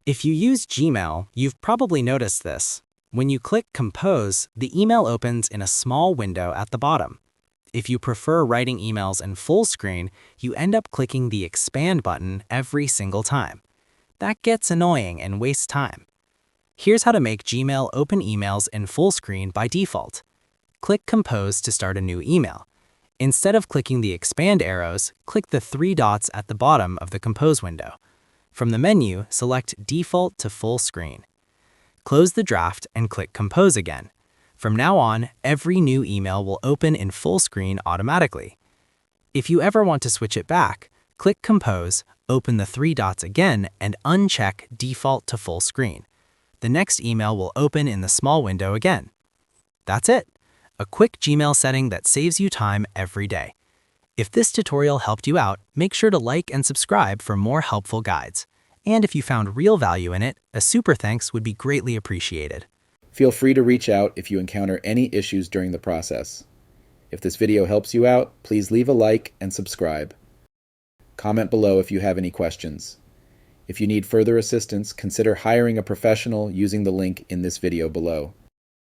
If you use Gmail, you've probably noticed this. When you click Compose, the email opens in a small window at the bottom. If you prefer writing emails in full screen, you end up clicking the Expand button every single time. That gets annoying and wastes time. Here's how to make Gmail open emails in full screen by default. Click Compose to start a new email. Instead of clicking the Expand arrows, click the three dots at the bottom of the Compose window. From the menu, select Default to Full Screen. Close the draft and click Compose again. From now on, every new email will open in full screen automatically. If you ever want to switch it back, click Compose, open the three dots again, and uncheck Default to Full Screen. The next email will open in the small window again. That's it. A quick Gmail setting that saves you time every day. If this tutorial helped you out, make sure to like and subscribe for more helpful guides. And if you found real value in it, a super thanks would be greatly appreciated. Feel free to reach out if you encounter any issues during the process. If this video helps you out, please leave a like and subscribe. Comment below if you have any questions. If you need further assistance, consider hiring a professional using the link in this video below.